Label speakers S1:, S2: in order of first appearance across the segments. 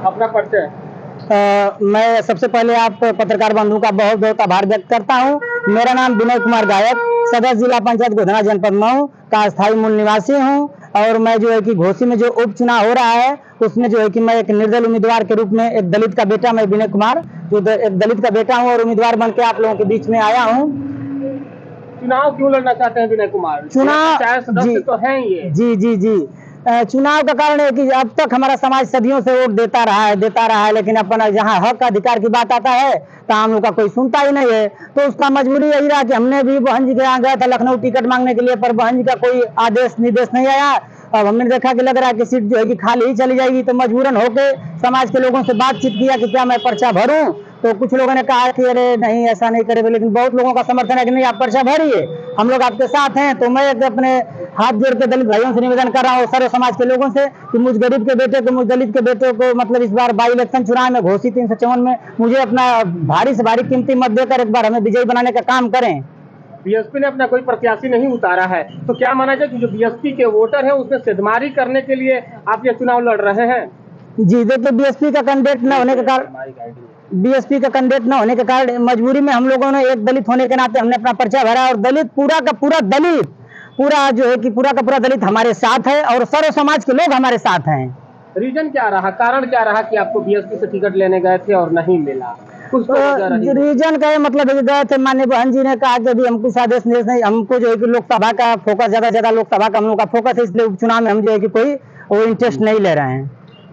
S1: अपना परिचय।
S2: मैं सबसे पहले आप पत्रकार बंधु का बहुत बहुत आभार व्यक्त करता हूं। मेरा नाम विनय कुमार गायक, सदस्य जिला पंचायत गोधना जनपद मऊ का स्थायी मूल निवासी हूं। और मैं जो है कि घोसी में जो उपचुनाव हो रहा है उसमें जो है कि मैं एक निर्दल उम्मीदवार के रूप में, एक दलित का बेटा, मैं विनय कुमार जो एक दलित का बेटा हूं और उम्मीदवार बन के आप लोगों के बीच में आया हूँ।
S1: चुनाव क्यों लड़ना चाहते हैं विनय कुमार?
S2: चुनाव
S1: पंचायत सदस्य तो हैं ये।
S2: जी चुनाव का कारण है कि अब तक हमारा समाज सदियों से वोट देता रहा है, लेकिन अपना जहाँ हक अधिकार की बात आता है तो हम लोग का कोई सुनता ही नहीं है। तो उसका मजबूरी यही रहा कि हमने भी बहन जी के यहाँ गया था लखनऊ टिकट मांगने के लिए, पर बहन जी का कोई आदेश निर्देश नहीं आया। अब हमने देखा कि लग रहा है कि सीट जो है कि खाली ही चली जाएगी, तो मजबूरन होके समाज के लोगों से बातचीत किया कि क्या मैं पर्चा भरूं। तो कुछ लोगों ने कहा कि अरे नहीं ऐसा नहीं करेंगे, लेकिन बहुत लोगों का समर्थन है कि नहीं आप पर्चा भरिए, हम लोग आपके साथ हैं। तो मैं अपने हाथ जोड़ के दलित भाइयों से निवेदन कर रहा हूँ, सर्व समाज के लोगों से, कि मुझ गरीब के बेटे को, मुझ दलित के बेटे को मतलब इस बार बाई इलेक्शन चुनाव में घोसी 354 में मुझे अपना भारी से भारी कीमती मत देकर एक बार हमें विजयी बनाने का काम करें।
S1: बीएसपी ने अपना कोई प्रत्याशी नहीं उतारा है, तो क्या माना जाए कि जो बीएसपी के वोटर हैं उसमें सिद्धमारी करने के लिए आप ये चुनाव लड़ रहे हैं?
S2: जी देखिए, बीएसपी का कैंडिडेट न होने के कारण मजबूरी में हम लोगों ने एक दलित होने के नाते हमने अपना पर्चा भरा, और दलित पूरा का पूरा दलित, पूरा जो है कि पूरा का पूरा दलित हमारे साथ है और सर्व समाज के लोग हमारे साथ हैं।
S1: रीजन क्या रहा, कारण क्या रहा कि आपको बीएसपी से टिकट लेने गए थे और नहीं मिला? कुछ तो
S2: रीजन का मतलब गए थे, माननीय बहन जी ने कहा कि अभी हमको आदेश निर्देश नहीं, हमको जो है कि लोकसभा का फोकस ज्यादा लोकसभा का हम लोग का फोकस है, इसलिए उपचुनाव में हम जो है कि कोई वो इंटरेस्ट नहीं ले रहे हैं।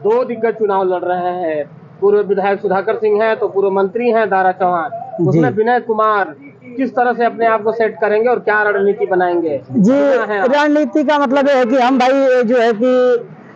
S1: दो दिग्गज चुनाव लड़ रहे हैं, पूर्व विधायक सुधाकर सिंह हैं तो पूर्व मंत्री हैं दारा चौहान, उसमें विनय कुमार किस तरह से अपने आप को सेट करेंगे और क्या रणनीति बनाएंगे?
S2: जी रणनीति का मतलब है कि हम भाई जो है कि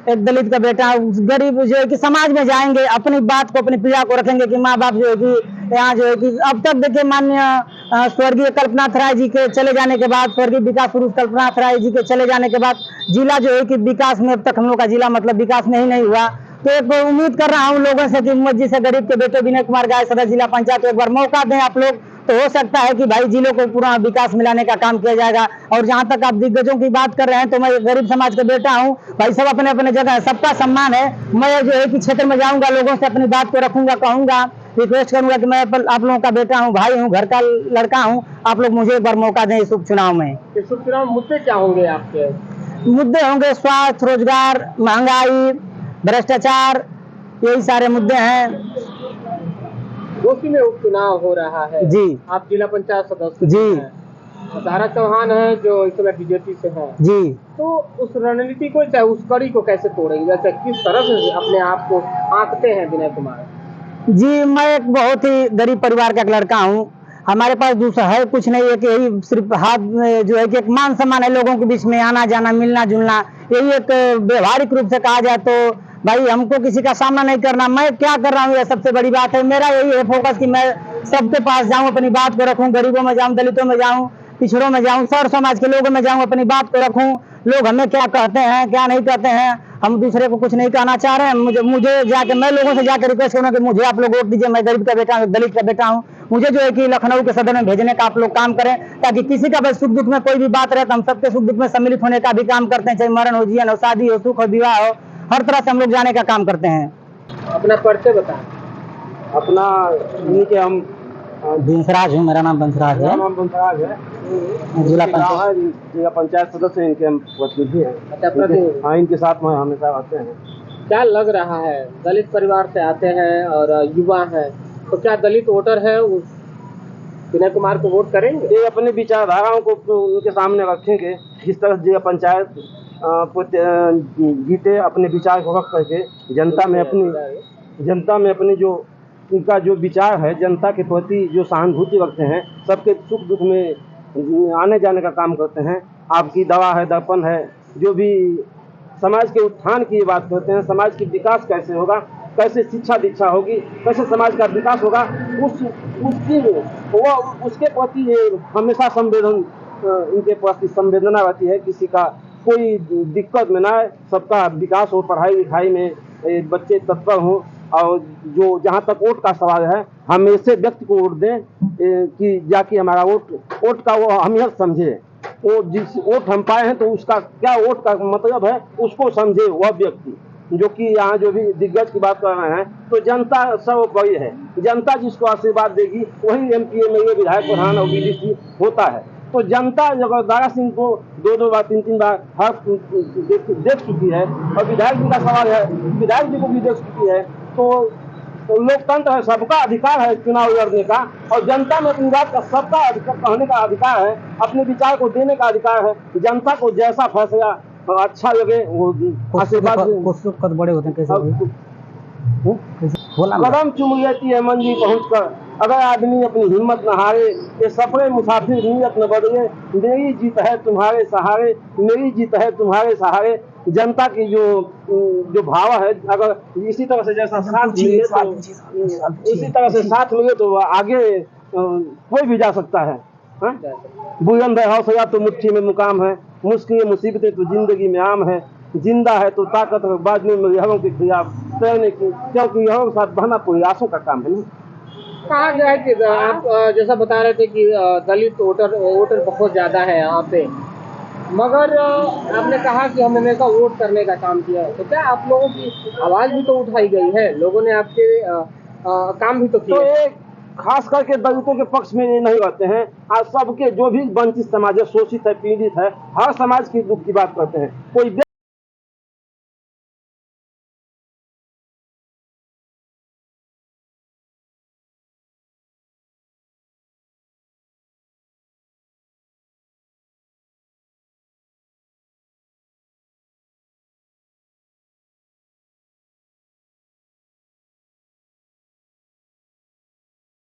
S2: एक दलित का बेटा, गरीब जो है कि समाज में जाएंगे, अपनी बात को, अपनी पीड़ा को रखेंगे कि माँ बाप जो है कि यहाँ जो है कि अब तक देखिए माननीय स्वर्गीय कल्पनाथ राय जी के चले जाने के बाद, स्वर्गीय विकास पुरुष कल्पनाथ राय जी के चले जाने के बाद जिला जो है कि विकास में अब तक हम लोग का जिला मतलब विकास में ही नहीं हुआ। तो एक उम्मीद कर रहा हूँ लोगों से कि मुझे से गरीब के बेटे विनय कुमार गाय सदस्य जिला पंचायत एक बार मौका दें आप लोग, तो हो सकता है कि भाई जिलों को पूरा विकास मिलाने का काम किया जाएगा। और जहां तक आप दिग्गजों की बात कर रहे हैं, तो मैं गरीब समाज का बेटा हूं भाई, सब अपने अपने जगह है, सबका सम्मान है। मैं जो है कि क्षेत्र में जाऊंगा, लोगों से अपनी बात को रखूंगा, कहूंगा, रिक्वेस्ट करूंगा कि मैं आप लोगों का बेटा हूं, भाई हूं, घर का लड़का हूं, आप लोग मुझे एक बार मौका दें इस उपचुनाव में।
S1: इस उपचुनाव मुद्दे क्या होंगे आपके?
S2: मुद्दे होंगे स्वास्थ्य, रोजगार, महंगाई, भ्रष्टाचार, यही सारे मुद्दे हैं।
S1: घोसी में उपचुनाव हो रहा है
S2: जी,
S1: आप जिला पंचायत सदस्य
S2: जी
S1: हैं, दारा चौहान है जो इस समय बीजेपी से हैं
S2: जी,
S1: तो उस रणनीति को, चाहे उस कड़ी को कैसे तोड़ेंगे, जैसे किस तरह से अपने आप को आंकते हैं विनय कुमार?
S2: जी मैं एक बहुत ही गरीब परिवार का एक लड़का हूँ, हमारे पास दूसरा है कुछ नहीं है कि यही सिर्फ हाथ में जो है कि एक मान सम्मान है, लोगों के बीच में आना जाना, मिलना जुलना, यही एक व्यवहारिक रूप से कहा जाए तो भाई हमको किसी का सामना नहीं करना। मैं क्या कर रहा हूँ ये सबसे बड़ी बात है, मेरा यही है फोकस कि मैं सबके पास जाऊँ, अपनी बात को रखूँ, गरीबों में जाऊँ, दलितों में जाऊँ, पिछड़ों में जाऊँ, सर्व समाज के लोगों में जाऊँ, अपनी बात को रखूँ। लोग हमें क्या कहते हैं क्या नहीं कहते हैं, हम दूसरे को कुछ नहीं कहना चाह रहे हैं। मुझे जाके मैं लोगों से जाकर रिक्वेस्ट करूँगा कि मुझे आप लोग वोट दीजिए, मैं गरीब का बेटा हूँ, दलित का बेटा हूँ, मुझे जो है कि लखनऊ के सदन में भेजने का आप लोग काम करें, ताकि किसी का सुख दुख में कोई भी बात रहे तो हम सबके सुख दुख में सम्मिलित होने का भी काम करते हैं, चाहे मरण हो, जीवन हो, शादी हो, सुख हो, विवाह हो, हर तरह से हम लोग जाने का काम करते हैं।
S1: अपना परिचय बताएं।
S3: अपना के हम
S2: बंसराज हूँ, मेरा नाम बंसराज है,
S3: नाम बंसराज है,
S2: जिला
S3: पंचायत सदस्य इनके हम प्रतिनिधि हैं।
S1: अच्छा,
S3: हाँ, इनके साथ में हमेशा आते हैं।
S1: क्या लग रहा है, दलित परिवार से आते हैं और युवा हैं, तो क्या दलित वोटर है उस विनय कुमार को वोट करेंगे?
S3: ये अपने विचारधाराओं को उनके सामने रखेंगे, जिस तरह जिला पंचायत जीते अपने विचार को रख करके जनता में अपनी जो उनका जो विचार है, जनता के प्रति जो सहानुभूति रखते हैं, सबके सुख दुख में आने जाने का काम करते हैं। आपकी दवा है, दर्पण है, जो भी समाज के उत्थान की बात करते हैं, समाज की विकास कैसे होगा, कैसे शिक्षा दीक्षा होगी, कैसे समाज का विकास होगा, उसके प्रति हमेशा इनके प्रति संवेदना रहती है। किसी का कोई दिक्कत में ना है, सबका विकास हो, पढ़ाई लिखाई में बच्चे तत्पर हों। और जो जहाँ तक वोट का सवाल है, हम ऐसे व्यक्ति को वोट दें कि जाके हमारा वोट का वो अहमियत समझे, वो जिस वोट हम पाए हैं तो उसका क्या वोट का मतलब है उसको समझे वह व्यक्ति। जो कि यहाँ जो भी दिग्गज की बात कर रहे हैं, तो जनता सर्वोपरि है। जनता जिसको आशीर्वाद देगी वही MP MLA विधायक प्रधान और BDC होता है। तो जनता अगर दारा सिंह को 2-2 बार 3-3 बार हर देख चुकी है और विधायक जी का सवाल है, विधायक जी को भी देख चुकी है, तो लोकतंत्र है, सबका अधिकार है चुनाव लड़ने का, और जनता में अपनी बात का सबका कहने का अधिकार है, अपने विचार को देने का अधिकार है। जनता को जैसा फैसला अच्छा लगे वो आशीर्वाद
S2: कद बड़े होते हैं कैसे
S3: कदम चूम लेती है मंजिल पहुंचकर। अगर आदमी अपनी हिम्मत न हारे, ये सफरे मुसाफिर नीयत न बदले, मेरी जीत है तुम्हारे सहारे, मेरी जीत है तुम्हारे सहारे। जनता की जो भाव है, अगर इसी तरह से जैसा साथ मिले तो इसी तरह से साथ मिले तो आगे कोई भी जा सकता है। बुलंद है हौसला तो मुट्ठी में मुकाम है, मुश्किल मुसीबतें तो जिंदगी में आम है, जिंदा है तो ताकत बाजू में लहरों के खिलाफ तैरने की, क्योंकि लहरों के साथ बहना प्रयासों का काम है।
S1: कहा गया है कि आप जैसा बता रहे थे कि दलित वोटर बहुत ज्यादा है यहाँ पे, मगर आपने कहा कि हमने हमेशा वोट करने का काम किया है, तो क्या आप लोगों की आवाज भी तो उठाई गई है, लोगों ने आपके काम भी तो किए।
S3: तो ये खास करके दलितों के पक्ष में ये नहीं रहते हैं। आज सबके जो भी वंचित समाज है, शोषित है, पीड़ित है, हर समाज की दुख की बात करते हैं। कोई